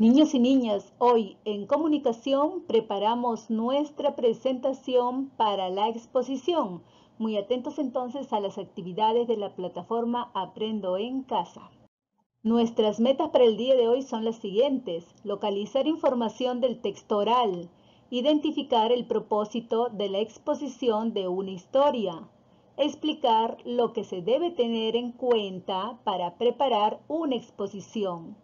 Niños y niñas, hoy en comunicación preparamos nuestra presentación para la exposición. Muy atentos entonces a las actividades de la plataforma Aprendo en Casa. Nuestras metas para el día de hoy son las siguientes: localizar información del texto oral, identificar el propósito de la exposición de una historia, explicar lo que se debe tener en cuenta para preparar una exposición,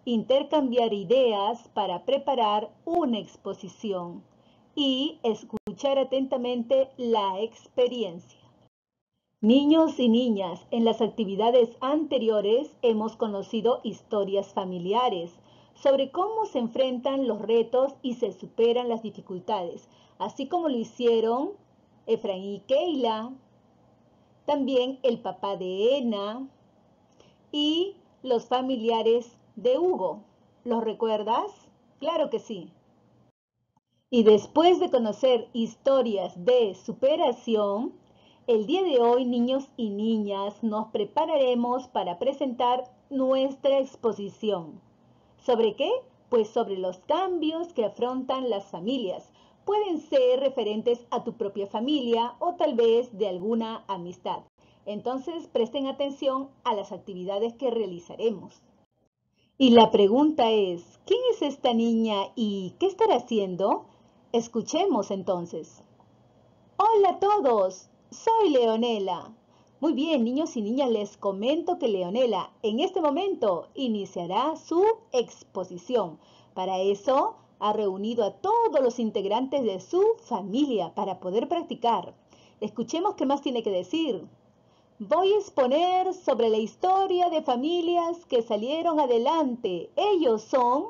intercambiar ideas para preparar una exposición y escuchar atentamente la experiencia. Niños y niñas, en las actividades anteriores hemos conocido historias familiares sobre cómo se enfrentan los retos y se superan las dificultades, así como lo hicieron Efraín y Keila, también el papá de Ena y los familiares de Hugo. ¿Los recuerdas? Claro que sí. Y después de conocer historias de superación, el día de hoy, niños y niñas, nos prepararemos para presentar nuestra exposición. ¿Sobre qué? Pues sobre los cambios que afrontan las familias. Pueden ser referentes a tu propia familia o tal vez de alguna amistad. Entonces, presten atención a las actividades que realizaremos. Y la pregunta es, ¿quién es esta niña y qué estará haciendo? Escuchemos entonces. Hola a todos, soy Leonela. Muy bien, niños y niñas, les comento que Leonela en este momento iniciará su exposición. Para eso ha reunido a todos los integrantes de su familia para poder practicar. Escuchemos qué más tiene que decir. Voy a exponer sobre la historia de familias que salieron adelante. Ellos son,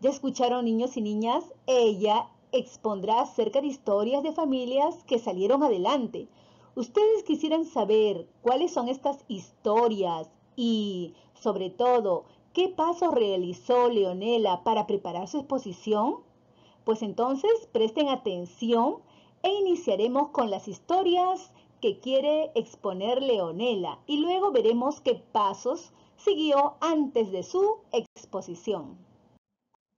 ¿ya escucharon, niños y niñas? Ella expondrá acerca de historias de familias que salieron adelante. ¿Ustedes quisieran saber cuáles son estas historias y, sobre todo, qué pasos realizó Leonela para preparar su exposición? Pues entonces presten atención e iniciaremos con las historias que quiere exponer Leonela y luego veremos qué pasos siguió antes de su exposición.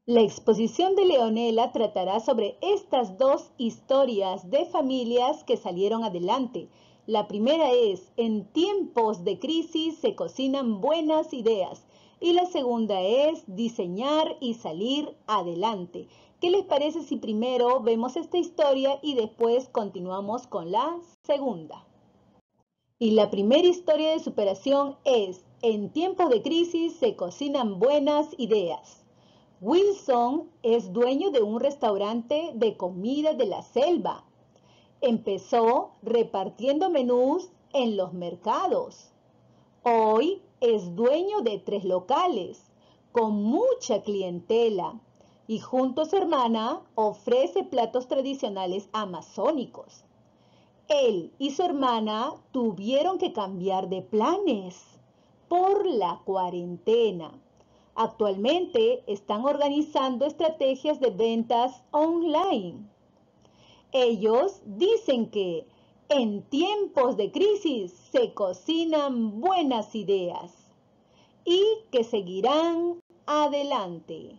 La exposición de Leonela tratará sobre estas dos historias de familias que salieron adelante. La primera es, en tiempos de crisis se cocinan buenas ideas. Y la segunda es, diseñar y salir adelante. ¿Qué les parece si primero vemos esta historia y después continuamos con la segunda? Y la primera historia de superación es, en tiempos de crisis se cocinan buenas ideas. Wilson es dueño de un restaurante de comida de la selva. Empezó repartiendo menús en los mercados. Hoy es dueño de 3 locales, con mucha clientela, y junto a su hermana ofrece platos tradicionales amazónicos. Él y su hermana tuvieron que cambiar de planes por la cuarentena. Actualmente están organizando estrategias de ventas online. Ellos dicen que en tiempos de crisis se cocinan buenas ideas y que seguirán adelante.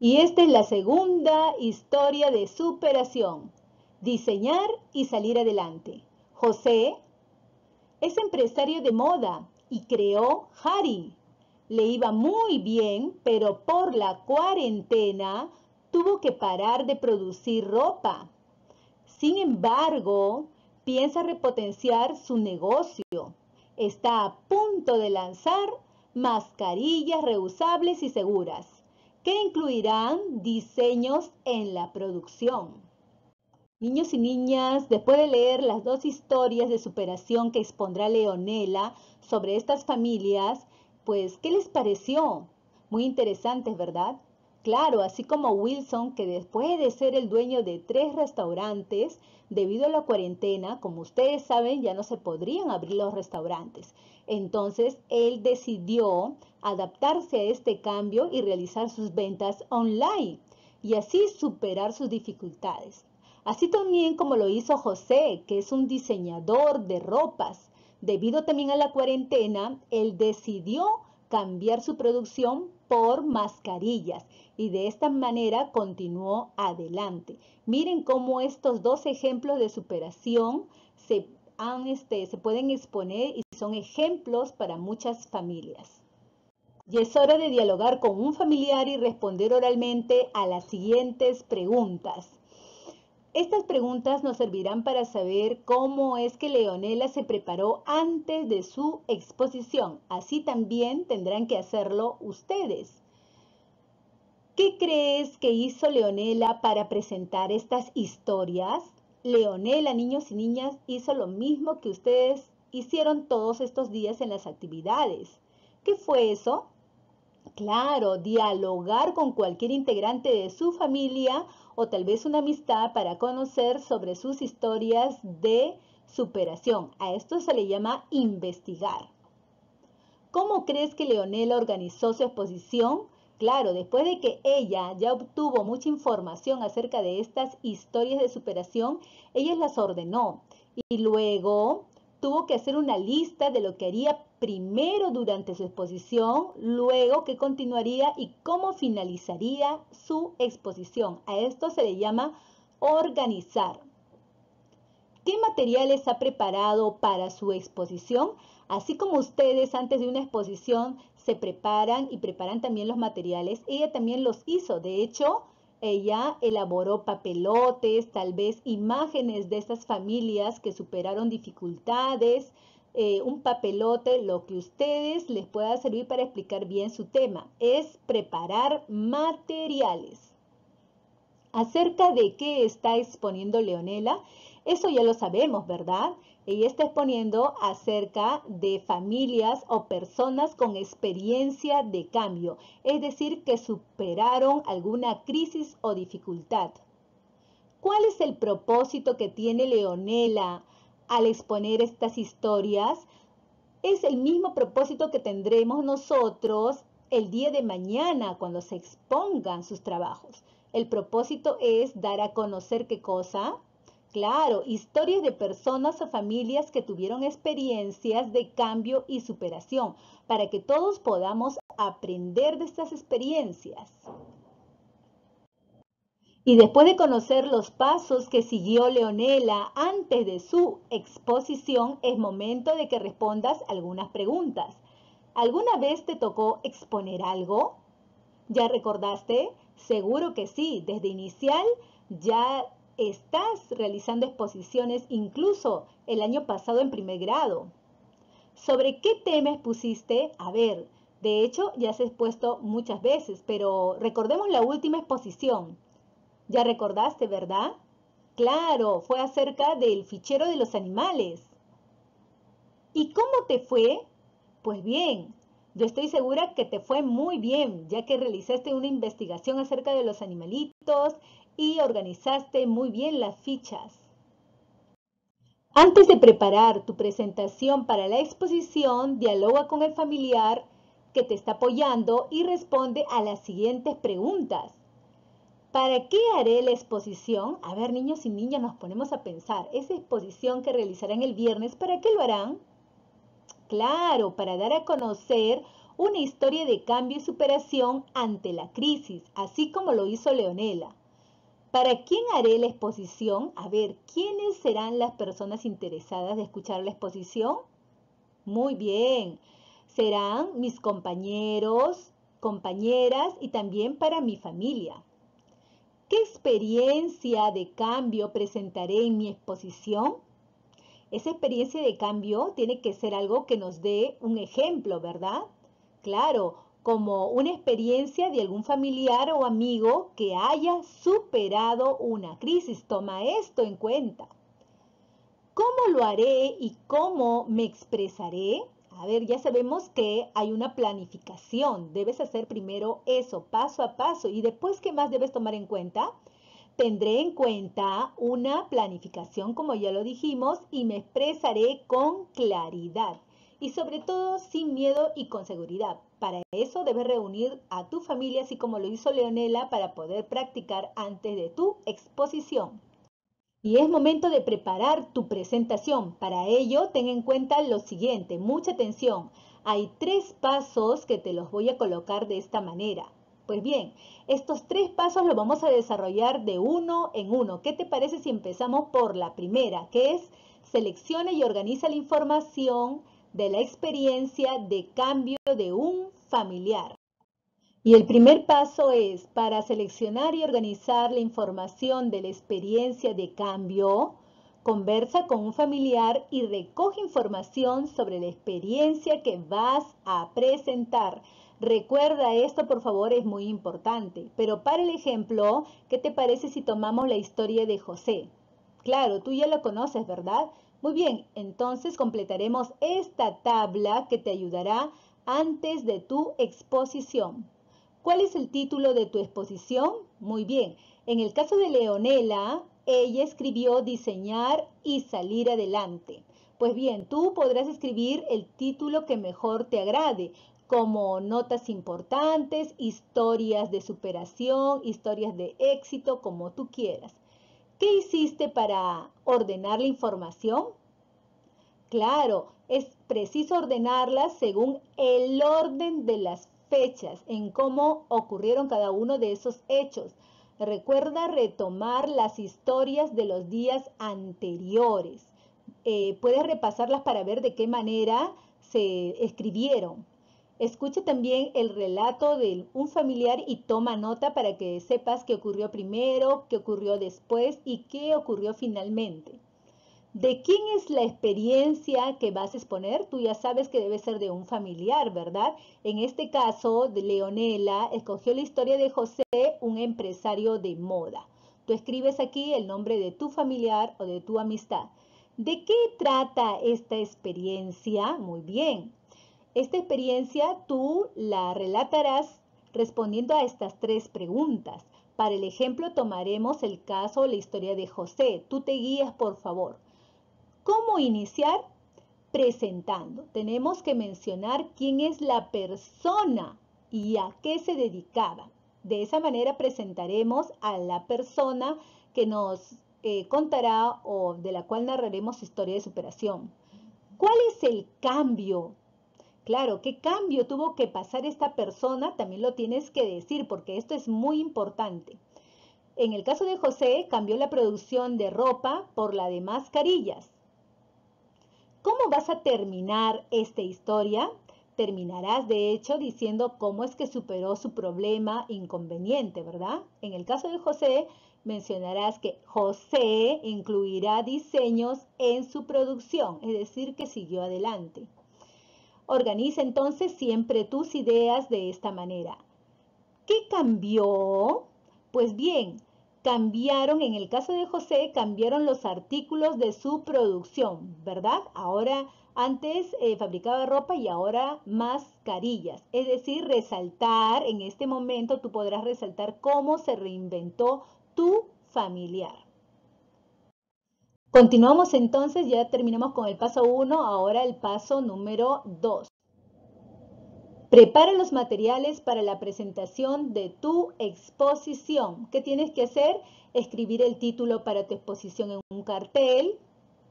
Y esta es la segunda historia de superación: diseñar y salir adelante. José es empresario de moda y creó Harry. Le iba muy bien, pero por la cuarentena tuvo que parar de producir ropa. Sin embargo, piensa repotenciar su negocio. Está a punto de lanzar mascarillas reusables y seguras, que incluirán diseños en la producción. Niños y niñas, después de leer las dos historias de superación que expondrá Leonela sobre estas familias, pues, ¿qué les pareció? Muy interesantes, ¿verdad? Claro, así como Wilson, que después de ser el dueño de 3 restaurantes, debido a la cuarentena, como ustedes saben, ya no se podrían abrir los restaurantes. Entonces, él decidió adaptarse a este cambio y realizar sus ventas online y así superar sus dificultades. Así también como lo hizo José, que es un diseñador de ropas. Debido también a la cuarentena, él decidió cambiar su producción por mascarillas y de esta manera continuó adelante. Miren cómo estos dos ejemplos de superación se pueden exponer y son ejemplos para muchas familias. Y es hora de dialogar con un familiar y responder oralmente a las siguientes preguntas. Estas preguntas nos servirán para saber cómo es que Leonela se preparó antes de su exposición. Así también tendrán que hacerlo ustedes. ¿Qué crees que hizo Leonela para presentar estas historias? Leonela, niños y niñas, hizo lo mismo que ustedes hicieron todos estos días en las actividades. ¿Qué fue eso? Claro, dialogar con cualquier integrante de su familia o tal vez una amistad para conocer sobre sus historias de superación. A esto se le llama investigar. ¿Cómo crees que Leonela organizó su exposición? Claro, después de que ella ya obtuvo mucha información acerca de estas historias de superación, ella las ordenó y luego tuvo que hacer una lista de lo que haría primero durante su exposición, luego qué continuaría y cómo finalizaría su exposición. A esto se le llama organizar. ¿Qué materiales ha preparado para su exposición? Así como ustedes antes de una exposición se preparan y preparan también los materiales, ella también los hizo. De hecho, ella elaboró papelotes, tal vez imágenes de estas familias que superaron dificultades, un papelote, lo que a ustedes les pueda servir para explicar bien su tema. Es preparar materiales. Acerca de qué está exponiendo Leonela, eso ya lo sabemos, ¿verdad? Ella está exponiendo acerca de familias o personas con experiencia de cambio, es decir, que superaron alguna crisis o dificultad. ¿Cuál es el propósito que tiene Leonela al exponer estas historias? Es el mismo propósito que tendremos nosotros el día de mañana cuando se expongan sus trabajos. El propósito es dar a conocer qué cosa. Claro, historias de personas o familias que tuvieron experiencias de cambio y superación, para que todos podamos aprender de estas experiencias. Y después de conocer los pasos que siguió Leonela antes de su exposición, es momento de que respondas algunas preguntas. ¿Alguna vez te tocó exponer algo? ¿Ya recordaste? Seguro que sí. Desde inicial ya estás realizando exposiciones, incluso el año pasado en primer grado. ¿Sobre qué tema expusiste? A ver, de hecho ya se ha expuesto muchas veces, pero recordemos la última exposición. Ya recordaste, ¿verdad? Claro, fue acerca del fichero de los animales. ¿Y cómo te fue? Pues bien, yo estoy segura que te fue muy bien, ya que realizaste una investigación acerca de los animalitos y organizaste muy bien las fichas. Antes de preparar tu presentación para la exposición, dialoga con el familiar que te está apoyando y responde a las siguientes preguntas. ¿Para qué haré la exposición? A ver, niños y niñas, nos ponemos a pensar. Esa exposición que realizarán el viernes, ¿para qué lo harán? Claro, para dar a conocer una historia de cambio y superación ante la crisis, así como lo hizo Leonela. ¿Para quién haré la exposición? A ver, ¿quiénes serán las personas interesadas de escuchar la exposición? Muy bien, serán mis compañeros, compañeras y también para mi familia. ¿Qué experiencia de cambio presentaré en mi exposición? Esa experiencia de cambio tiene que ser algo que nos dé un ejemplo, ¿verdad? Claro, como una experiencia de algún familiar o amigo que haya superado una crisis. Toma esto en cuenta. ¿Cómo lo haré y cómo me expresaré? A ver, ya sabemos que hay una planificación. Debes hacer primero eso, paso a paso. ¿Y después qué más debes tomar en cuenta? Tendré en cuenta una planificación, como ya lo dijimos, y me expresaré con claridad. Y sobre todo, sin miedo y con seguridad. Para eso debes reunir a tu familia, así como lo hizo Leonela, para poder practicar antes de tu exposición. Y es momento de preparar tu presentación. Para ello, ten en cuenta lo siguiente, mucha atención. Hay 3 pasos que te los voy a colocar de esta manera. Pues bien, estos 3 pasos los vamos a desarrollar de uno en uno. ¿Qué te parece si empezamos por la primera, que es selecciona y organiza la información de la experiencia de cambio de un familiar? Y el primer paso es, para seleccionar y organizar la información de la experiencia de cambio, conversa con un familiar y recoge información sobre la experiencia que vas a presentar. Recuerda esto, por favor, es muy importante. Pero para el ejemplo, ¿qué te parece si tomamos la historia de José? Claro, tú ya lo conoces, ¿verdad? Muy bien, entonces completaremos esta tabla que te ayudará antes de tu exposición. ¿Cuál es el título de tu exposición? Muy bien. En el caso de Leonela, ella escribió diseñar y salir adelante. Pues bien, tú podrás escribir el título que mejor te agrade, como notas importantes, historias de superación, historias de éxito, como tú quieras. ¿Qué hiciste para ordenar la información? Claro, es preciso ordenarlas según el orden de las fechas, en cómo ocurrieron cada uno de esos hechos. Recuerda retomar las historias de los días anteriores. Puedes repasarlas para ver de qué manera se escribieron. Escucha también el relato de un familiar y toma nota para que sepas qué ocurrió primero, qué ocurrió después y qué ocurrió finalmente. ¿De quién es la experiencia que vas a exponer? Tú ya sabes que debe ser de un familiar, ¿verdad? En este caso, de Leonela escogió la historia de José, un empresario de moda. Tú escribes aquí el nombre de tu familiar o de tu amistad. ¿De qué trata esta experiencia? Muy bien. Esta experiencia tú la relatarás respondiendo a estas 3 preguntas. Para el ejemplo tomaremos el caso o la historia de José. Tú te guías, por favor. ¿Cómo iniciar? Presentando. Tenemos que mencionar quién es la persona y a qué se dedicaba. De esa manera presentaremos a la persona que nos contará o de la cual narraremos su historia de superación. ¿Cuál es el cambio? Claro, ¿qué cambio tuvo que pasar esta persona? También lo tienes que decir porque esto es muy importante. En el caso de José, cambió la producción de ropa por la de mascarillas. ¿Cómo vas a terminar esta historia? Terminarás, de hecho, diciendo cómo es que superó su problema inconveniente, ¿verdad? En el caso de José, mencionarás que José incluirá diseños en su producción, es decir, que siguió adelante. Organiza entonces siempre tus ideas de esta manera. ¿Qué cambió? Pues bien, cambiaron, en el caso de José, cambiaron los artículos de su producción, ¿verdad? Ahora, antes fabricaba ropa y ahora mascarillas. Es decir, resaltar, en este momento tú podrás resaltar cómo se reinventó tu familiar. Continuamos entonces, ya terminamos con el paso 1, ahora el paso número 2. Prepara los materiales para la presentación de tu exposición. ¿Qué tienes que hacer? Escribir el título para tu exposición en un cartel,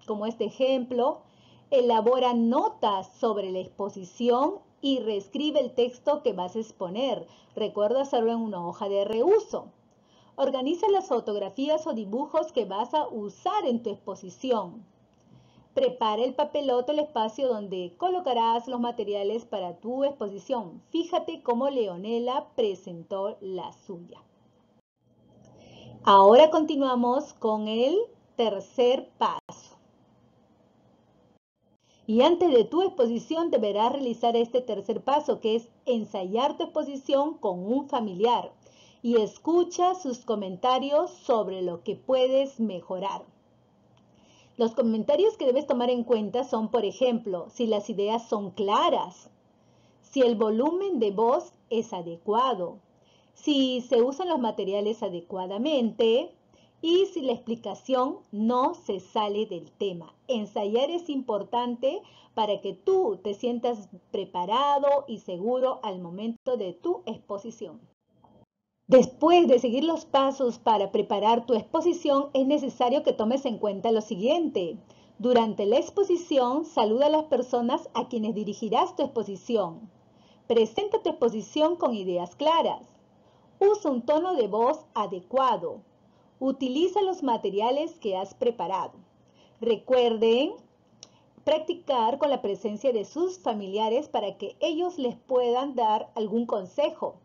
como este ejemplo. Elabora notas sobre la exposición y reescribe el texto que vas a exponer. Recuerda hacerlo en una hoja de reuso. Organiza las fotografías o dibujos que vas a usar en tu exposición. Prepara el papelote, el espacio donde colocarás los materiales para tu exposición. Fíjate cómo Leonela presentó la suya. Ahora continuamos con el tercer paso. Y antes de tu exposición deberás realizar este tercer paso, que es ensayar tu exposición con un familiar y escucha sus comentarios sobre lo que puedes mejorar. Los comentarios que debes tomar en cuenta son, por ejemplo, si las ideas son claras, si el volumen de voz es adecuado, si se usan los materiales adecuadamente y si la explicación no se sale del tema. Ensayar es importante para que tú te sientas preparado y seguro al momento de tu exposición. Después de seguir los pasos para preparar tu exposición, es necesario que tomes en cuenta lo siguiente. Durante la exposición, saluda a las personas a quienes dirigirás tu exposición. Presenta tu exposición con ideas claras. Usa un tono de voz adecuado. Utiliza los materiales que has preparado. Recuerden practicar con la presencia de sus familiares para que ellos les puedan dar algún consejo.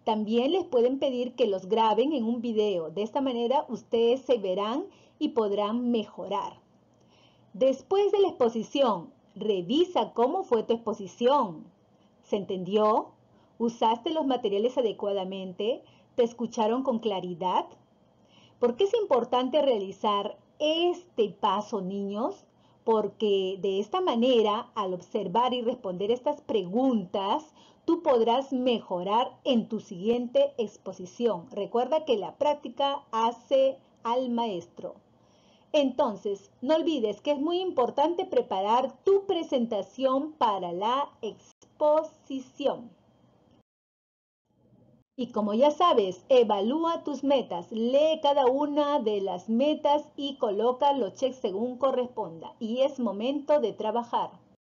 También les pueden pedir que los graben en un video. De esta manera ustedes se verán y podrán mejorar. Después de la exposición, revisa cómo fue tu exposición. ¿Se entendió? ¿Usaste los materiales adecuadamente? ¿Te escucharon con claridad? ¿Por qué es importante realizar este paso, niños? Porque de esta manera, al observar y responder estas preguntas, tú podrás mejorar en tu siguiente exposición. Recuerda que la práctica hace al maestro. Entonces, no olvides que es muy importante preparar tu presentación para la exposición. Y como ya sabes, evalúa tus metas, lee cada una de las metas y coloca los checks según corresponda. Y es momento de trabajar.